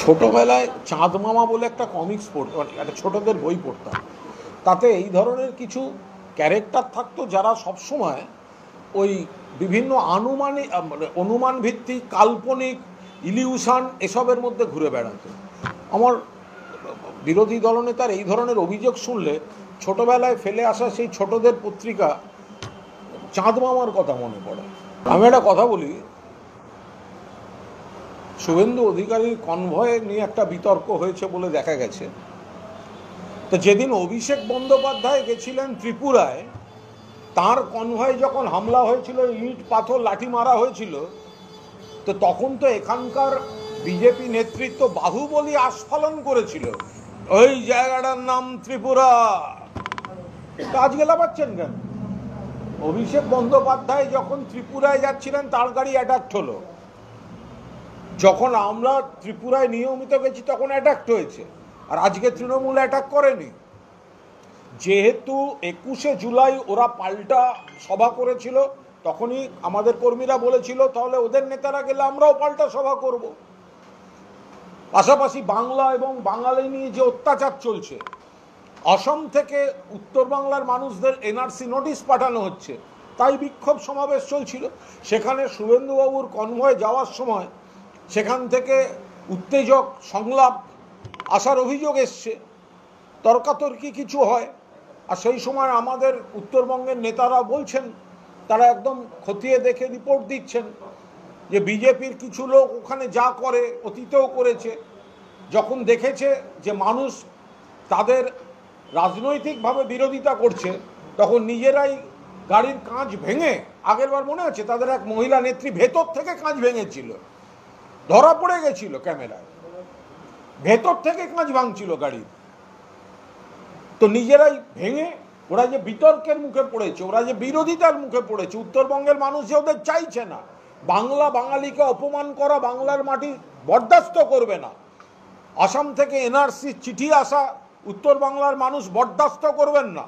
ছোটবেলায় চাঁদ মামা বলে একটা কমিক্স পড়তাম, একটা ছোটদের বই পড়তাম। তাতে এই ধরনের কিছু ক্যারেক্টার থাকতো যারা সবসময় ওই বিভিন্ন আনুমানিক মানে অনুমান ভিত্তিক কাল্পনিক ইলিউশন এসবের মধ্যে ঘুরে বেড়াতো। আমার বিরোধী দলনেতার এই ধরনের অভিযোগ শুনলে ছোটবেলায় ফেলে আসা সেই ছোটদের পত্রিকা চাঁদ মামার কথা মনে পড়ে। আমি একটা কথা বলি, শুভেন্দু অধিকারীর কনভয় নিয়ে একটা বিতর্ক হয়েছে বলে দেখা গেছে। তো যেদিন অভিষেক বন্দ্যোপাধ্যায় গেছিলেন ত্রিপুরায়, তার কনভয় যখন হামলা হয়েছিল, ইট পাথর লাঠি মারা হয়েছিল, তো তখন তো এখানকার বিজেপি নেতৃত্ব বাহুবলী আস্ফালন করেছিল, ওই জায়গাটার নাম ত্রিপুরা। আজকে লাফাচ্ছেন কেন? অভিষেক বন্দ্যোপাধ্যায় যখন ত্রিপুরায় যাচ্ছিলেন তার গাড়ি অ্যাটাক হলো। যখন আমরা ত্রিপুরায় নিয়মিত গেছি তখন অ্যাটাক হয়েছে, আর আজকে তৃণমূল অ্যাটাক করেনি। যেহেতু 21শে জুলাই ওরা পাল্টা সভা করেছিল, তখনই আমাদের কর্মীরা বলেছিল তাহলে ওদের নেতারা গেলে আমরাও পাল্টা সভা করব। পাশাপাশি বাংলা এবং বাঙালি নিয়ে যে অত্যাচার চলছে, অসম থেকে উত্তর বাংলার মানুষদের এনআরসি নোটিশ পাঠানো হচ্ছে, তাই বিক্ষোভ সমাবেশ চলছিল। সেখানে শুভেন্দুবাবুর কনভয় যাওয়ার সময় সেখান থেকে উত্তেজক সংলাপ আসার অভিযোগ এসছে, তর্কাতর্কি কিছু হয়। আর সেই সময় আমাদের উত্তরবঙ্গের নেতারা বলছেন, তারা একদম খতিয়ে দেখে রিপোর্ট দিচ্ছেন যে বিজেপির কিছু লোক ওখানে যা করে অতীতেও করেছে। যখন দেখেছে যে মানুষ তাদের রাজনৈতিকভাবে বিরোধিতা করছে, তখন নিজেরাই গাড়ির কাঁচ ভেঙে, আগেরবার মনে আছে তাদের এক মহিলা নেত্রী ভেতর থেকে কাঁচ ভেঙেছিল, ধরা পড়ে গেছিল ক্যামেরায়, ভেতর থেকে কাঁচ ভাঙছিল গাড়ির। তো নিজেরাই ভেঙে, ওরা যে বিতর্কের মুখে পড়েছে, ওরা যে বিরোধিতার মুখে পড়েছে, উত্তরবঙ্গের মানুষ যে ওদের চাইছে না, বাংলা বাঙালিকে অপমান করা বাংলার মাটি বরদাস্ত করবে না, আসাম থেকে এনআরসি চিঠি আসা উত্তর বাংলার মানুষ বরদাস্ত করবেন না,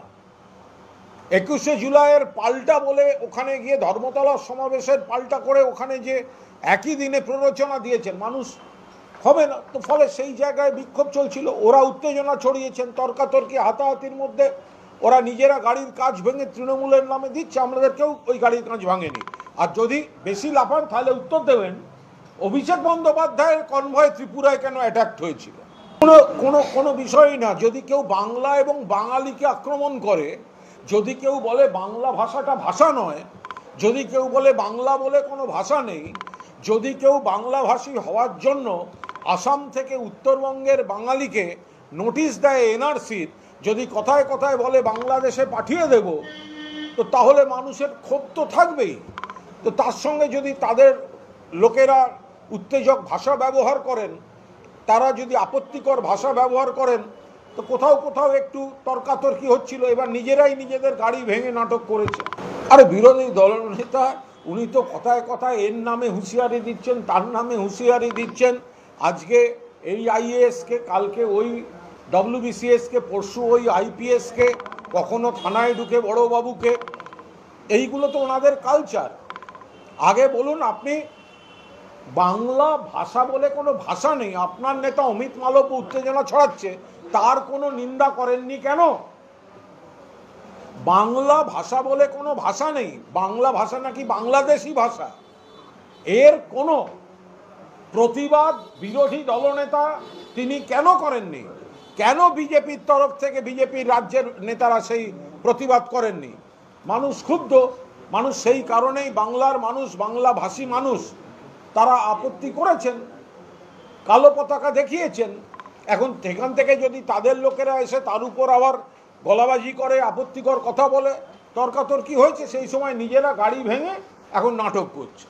21শে জুলাইয়ের পাল্টা বলে ওখানে গিয়ে ধর্মতলার সমাবেশের পাল্টা করে ওখানে যে একই দিনে প্ররোচনা দিয়েছেন, মানুষ হবে না। তো ফলে সেই জায়গায় বিক্ষোভ চলছিল, ওরা উত্তেজনা ছড়িয়েছেন, তর্কাতর্কি হাতাহাতির মধ্যে ওরা নিজেরা গাড়ির কাঁচ ভেঙে তৃণমূলের নামে দিচ্ছে, আমাদেরকেও ওই গাড়ির কাঁচ ভাঙেনি। আর যদি বেশি লাফান তাহলে উত্তর দেবেন অভিষেক বন্দ্যোপাধ্যায়ের কনভয় ত্রিপুরায় কেন অ্যাটাক হয়েছিল। কোনো বিষয়ই না। যদি কেউ বাংলা এবং বাঙালিকে আক্রমণ করে, যদি কেউ বলে বাংলা ভাষাটা ভাষা নয়, যদি কেউ বলে বাংলা বলে কোনো ভাষা নেই, যদি কেউ বাংলাভাষী হওয়ার জন্য আসাম থেকে উত্তরবঙ্গের বাঙালিকে নোটিশ দেয় এনআরসির, যদি কথায় কথায় বলে বাংলাদেশে পাঠিয়ে দেব, তো তাহলে মানুষের ক্ষোভ তো থাকবেই। তো তার সঙ্গে যদি তাদের লোকেরা উত্তেজক ভাষা ব্যবহার করেন, তারা যদি আপত্তিকর ভাষা ব্যবহার করেন, তো কোথাও কোথাও একটু তর্কাতর্কি হচ্ছিল। এবার নিজেরাই নিজেদের গাড়ি ভেঙে নাটক করেছে। আরে বিরোধী দলনেতা উনি তো কথায় কথায় এর নামে হুঁশিয়ারি দিচ্ছেন, তার নামে হুঁশিয়ারি দিচ্ছেন। আজকে এই আইএএসকে, কালকে ওই ডব্লিউবিসিএসকে, পরশু ওই আইপিএসকে, কখনো থানায় ঢুকে বড়োবাবুকে। এইগুলো তো ওনাদের কালচার। আগে বলুন, আপনি বাংলা ভাষা বলে কোনো ভাষা নেই, আপনার নেতা অমিত মালব্য উত্তেজনা ছড়াচ্ছে, তার কোনো নিন্দা করেননি কেন? বাংলা ভাষা বলে কোনো ভাষা নেই, বাংলা ভাষা নাকি বাংলাদেশি ভাষা, এর কোনো প্রতিবাদ বিরোধী দলনেতা তিনি কেন করেননি? কেন বিজেপির তরফ থেকে, বিজেপির রাজ্যের নেতারা সেই প্রতিবাদ করেননি? মানুষ ক্ষুব্ধ, মানুষ সেই কারণেই, বাংলার মানুষ, বাংলাভাষী মানুষ, তারা আপত্তি করেছেন, কালো পতাকা দেখিয়েছেন। এখন সেখান থেকে যদি তাদের লোকেরা এসে তার উপর আবার গলাবাজি করে, আপত্তিকর কথা বলে, তর্কাতর্কি হয়েছে, সেই সময় নিজেরা গাড়ি ভেঙে এখন নাটক করছে।